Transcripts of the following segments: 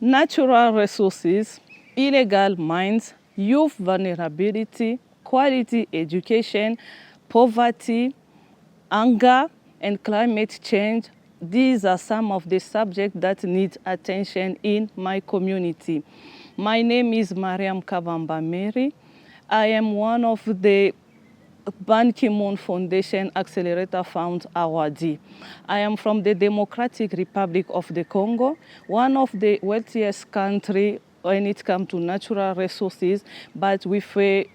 natural resources, illegal mines, youth vulnerability, quality education, poverty, hunger, and climate change. These are some of the subjects that need attention in my community. My name is Mariam Kabamba Mary. I am one of the Ban Ki-moon Foundation Accelerator Fund awardee. I am from the Democratic Republic of the Congo, one of the wealthiest countries when it comes to natural resources, but with a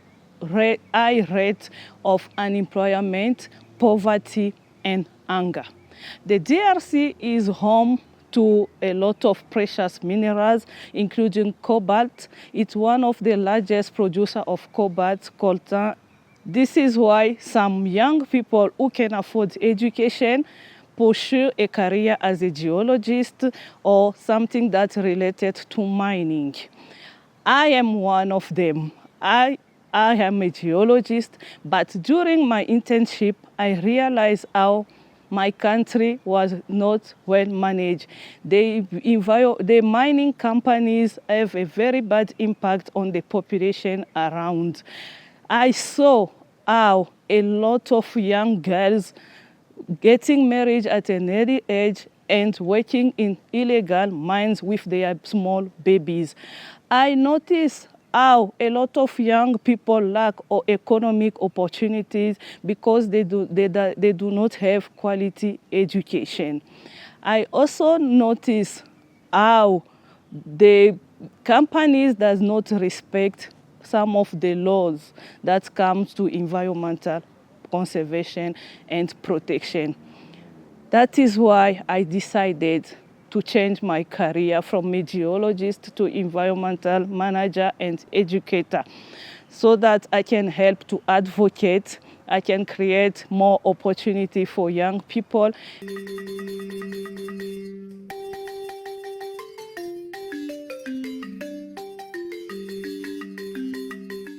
high rate of unemployment, poverty, and hunger. The DRC is home to a lot of precious minerals, including cobalt. It's one of the largest producers of cobalt, coltan. This is why some young people who can afford education pursue a career as a geologist or something that's related to mining. I am one of them. I am a geologist, but during my internship, I realized how my country was not well managed. The mining companies have a very bad impact on the population around. I saw how a lot of young girls getting married at an early age and working in illegal mines with their small babies. I noticed how a lot of young people lack economic opportunities because they do not have quality education. I also noticed how the companies does not respect some of the laws that comes to environmental conservation and protection. That is why I decided to change my career from a geologist to environmental manager and educator so that I can help to advocate, I can create more opportunity for young people.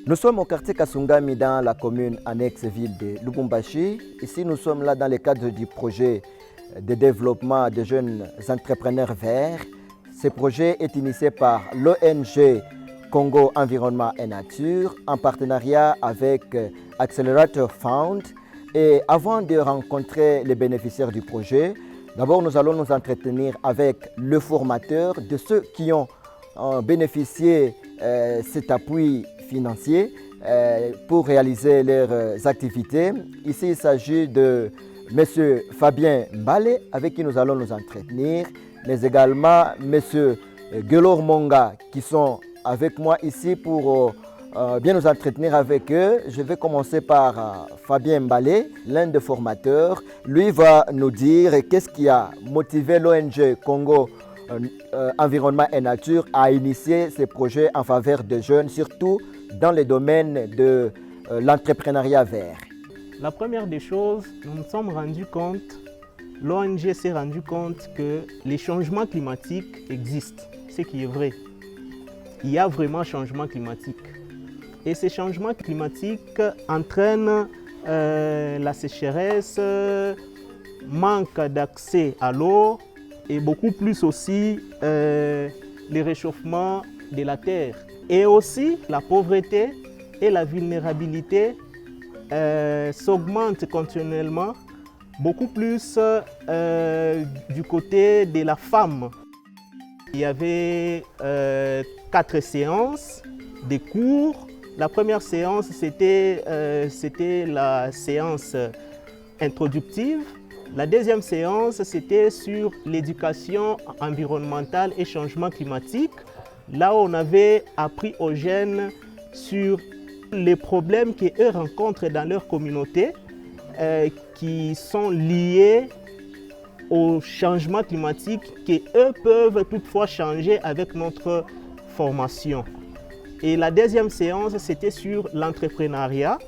Nous sommes au quartier Kasungami dans la commune annexe ville de Lubumbashi. Ici, nous sommes là dans le cadre du projet de développement des jeunes entrepreneurs verts. Ce projet est initié par l'ONG Congo Environnement et Nature en partenariat avec Accelerator Fund. Et avant de rencontrer les bénéficiaires du projet, d'abord nous allons nous entretenir avec le formateur de ceux qui ont bénéficié cet appui financier pour réaliser leurs activités. Ici, il s'agit de M. Fabien Mbale, avec qui nous allons nous entretenir, mais également M. Gelor Monga, qui sont avec moi ici pour bien nous entretenir avec eux. Je vais commencer par Fabien Mbale, l'un des formateurs. Lui va nous dire qu'est-ce qui a motivé l'ONG Congo Environnement et Nature à initier ces projets en faveur des jeunes, surtout dans le domaine de l'entrepreneuriat vert. La première des choses, nous nous sommes rendus compte, l'ONG s'est rendu compte que les changements climatiques existent, ce qui est vrai. Il y a vraiment changement climatique. Et ces changements climatiques entraînent la sécheresse, manque d'accès à l'eau et beaucoup plus aussi les réchauffements de la terre. Et aussi la pauvreté et la vulnérabilité s'augmentent continuellement, beaucoup plus du côté de la femme. Il y avait 4 séances de cours. La première séance, c'était la séance introductive. La deuxième séance, c'était sur l'éducation environnementale et changement climatique. Là, on avait appris aux jeunes sur les problèmes qu'eux rencontrent dans leur communauté qui sont liés au changement climatique qu'eux peuvent toutefois changer avec notre formation. Et la deuxième séance, c'était sur l'entrepreneuriat.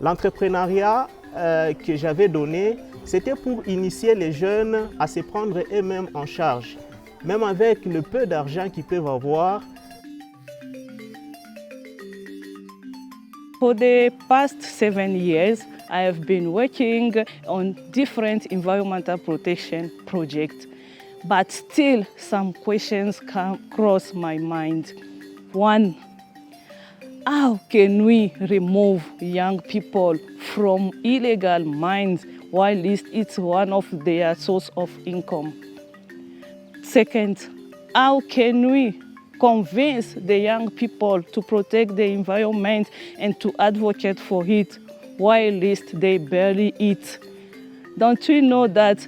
L'entrepreneuriat que j'avais donné, c'était pour initier les jeunes à se prendre eux-mêmes en charge, même avec le peu d'argent qu'ils peuvent avoir. For the past 7 years, I have been working on different environmental protection projects. but still some questions cross my mind. One, how can we remove young people from illegal mines while it's one of their source of income? Second, how can we convince the young people to protect the environment and to advocate for it while they barely eat? Don't we know that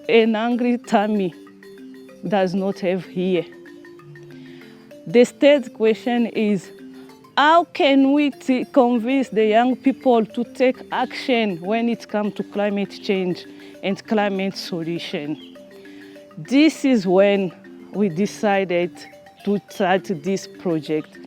an hungry tummy does not have ear? The third question is, how can we convince the young people to take action when it comes to climate change and climate solution? This is when we decided to start this project.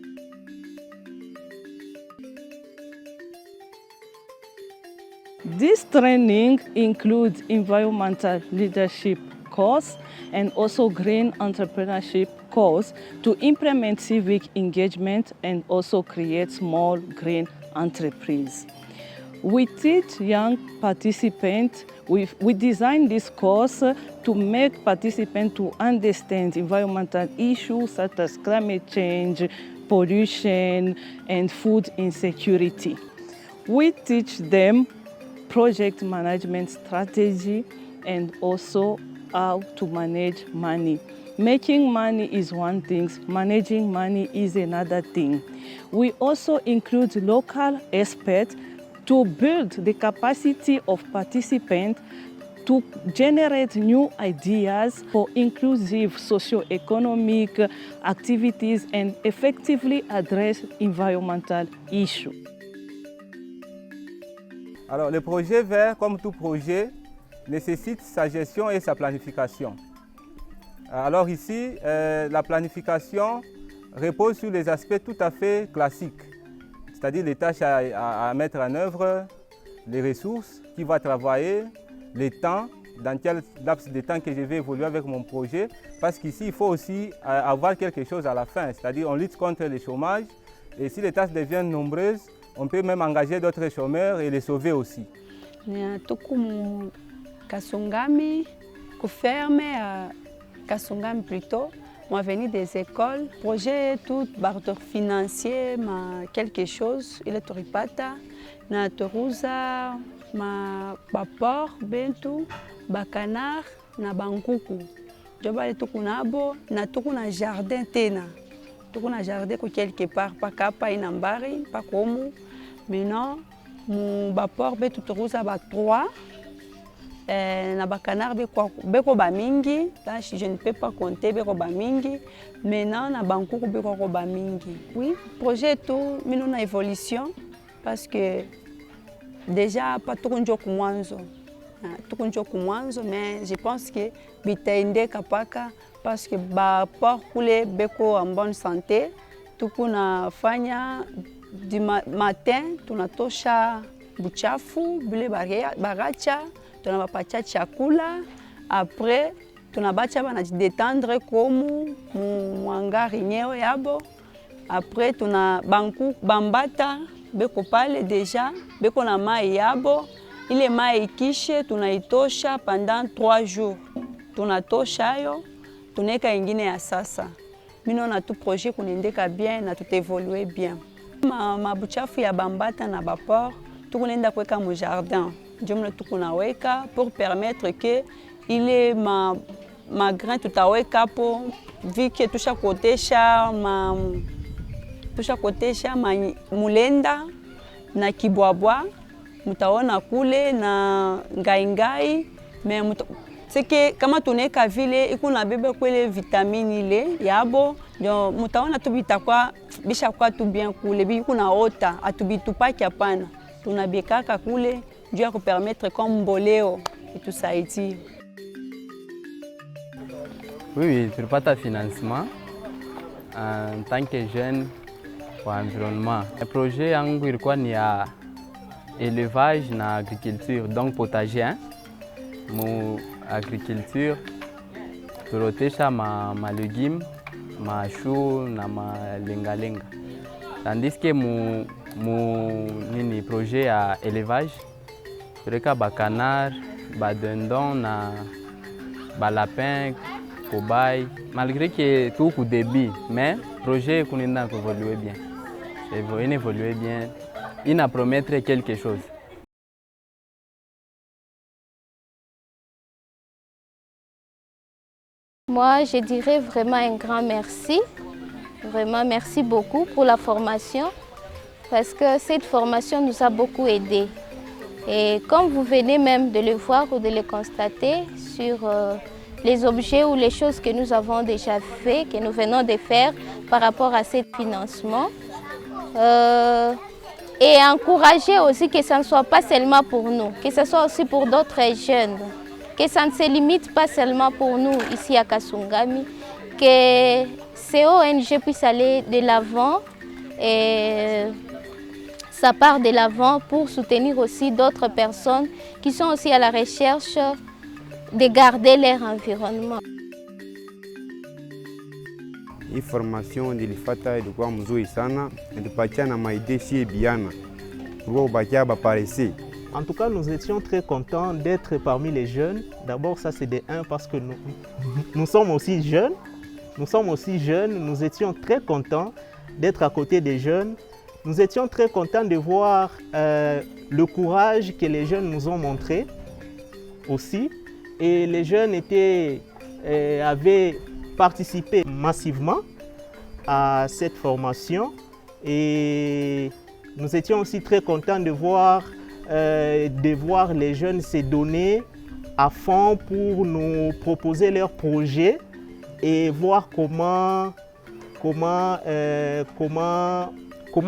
This training includes environmental leadership course and also green entrepreneurship course to implement civic engagement and also create small green enterprises. We teach young participants, we designed this course to make participants to understand environmental issues such as climate change, pollution, and food insecurity. We teach them project management strategy and also how to manage money. Making money is one thing, managing money is another thing. We also include local experts to build the capacity of participants to generate new ideas for inclusive socio-economic activities and effectively address environmental issues. Alors, le projet vert, comme tout projet, nécessite sa gestion et sa planification. Alors ici, la planification repose sur les aspects tout à fait classiques, c'est-à-dire les tâches à mettre en œuvre, les ressources, qui va travailler, les temps, dans quel laps de temps que je vais évoluer avec mon projet, parce qu'ici, il faut aussi avoir quelque chose à la fin, c'est-à-dire on lutte contre le chômage, et si les tâches deviennent nombreuses, on peut même engager d'autres chômeurs et les sauver aussi. Tukumu Kasungami, ferme à Kasungami plutôt, on venu des écoles, projet tout barreau financier, quelque chose, il est toripata, na toruza, ma bapor, bentu, bakanar, na bankuku. Joba tukunabo, na tukuna jardin tena. Tukuna jardin ko quelque part, pas kapa inambari, pas comme. Maintenant, mon bapor betu toruza ba 3. Na bakanar beko ba mingi, je ne peux pas compter beko ba mingi. Maintenant na bankuku beko ba mingi. Oui, projet tout mino na évolution parce que déjà pas tout njo kumwanzo. Tout njo kumwanzo mais je pense que bitaende kapaka parce que ba port kule beko en bonne santé. Tukuna fanya du matin tunatosha buchafu bile baracha tunabapatia chakula, après tunabacha banajidetendre komu mwangari nyeo yabo, après tuna banku bambata beko pale deja beko na mai yabo, ile mai ikishe tunaitosha pendant 3 jours, tunatosha yo tuneka ingine ya sasa. Mino na tout projet kunendeka bien na tout évoluer bien. Mabuchafu ya bambata na bapor tukunenda kweka mu jardin. Jumla tukunaweka pour permettre que il est ma grain tutaweka po vu que tusha kotesha mulenda na kibwabwa mutaona kule na ngaingai mais c'est que kama tuneka vile ikuna bebe kwele vitamine ile yabo ndio mutaona tubitakwa bisha kwa tu bien kule bikuna ota atubitupaki hapana tunabekaka kule Dieu pour permettre comme mboleo et tout ça ici. Oui, tulipata financement en tant que jeune pour environnement. Le projet yangu ilikuwa ni ya élevage na agriculture, donc potager. Mu agriculture tulotesha ma légumes, ma chou na ma lenga. Tandis que mu projet ya élevage tuleka ba canard, ba dindon na ba lapin, cobaye. Malgré que tout au début, mais le projet a évolué bien. Il évolue bien. Il a promettre quelque chose. Moi, je dirais vraiment un grand merci. Vraiment, merci beaucoup pour la formation parce que cette formation nous a beaucoup aidés. Et comme vous venez même de le voir ou de le constater sur les objets ou les choses que nous avons déjà fait, que nous venons de faire par rapport à ce financement. Et encourager aussi que ça ne soit pas seulement pour nous, que ce soit aussi pour d'autres jeunes, que ça ne se limite pas seulement pour nous ici à Kasungami, que ces ONG puissent aller de l'avant et ça part de l'avant pour soutenir aussi d'autres personnes qui sont aussi à la recherche de garder leur environnement. Hii formation nilifata ilikuwa mzuri sana, nilipatia na maide si biana. Pour ubakia baparesi. En tout cas, nous étions très contents d'être parmi les jeunes. D'abord, ça c'est de 1 parce que nous sommes aussi jeunes. Nous étions très contents d'être à côté des jeunes. Nous étions très contents de voir le courage que les jeunes nous ont montré aussi. Et les jeunes avaient participé massivement à cette formation. Et nous étions aussi très contents de voir les jeunes se donner à fond pour nous proposer leurs projets et voir comment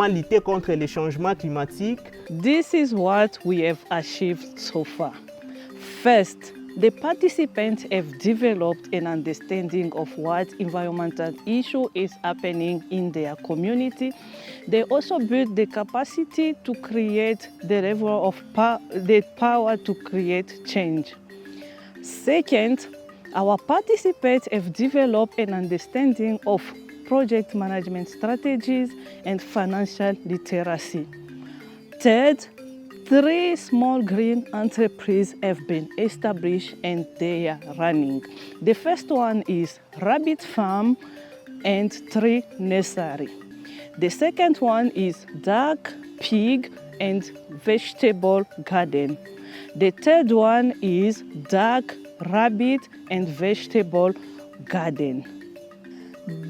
lutter contre les changements climatiques. This is what we have achieved so far. First, the participants have developed an understanding of what environmental issue is happening in their community. They also build the capacity to create the level of the power to create change. Second, our participants have developed an understanding of project management strategies and financial literacy. Third, 3 small green enterprises have been established and they are running. The first one is rabbit farm and tree nursery. The second one is duck, pig and vegetable garden. The third one is duck, rabbit and vegetable garden.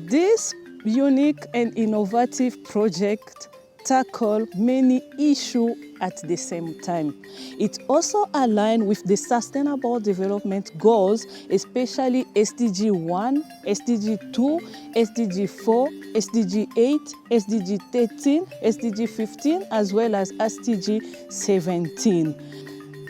This unique and innovative project tackle many issues at the same time. It also aligns with the Sustainable Development Goals, especially SDG 1, SDG 2, SDG 4, SDG 8, SDG 13, SDG 15, as well as SDG 17.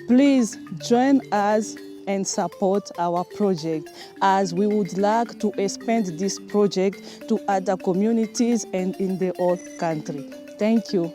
Please join us and support our project as we would like to expand this project to other communities and in the whole country. Thank you.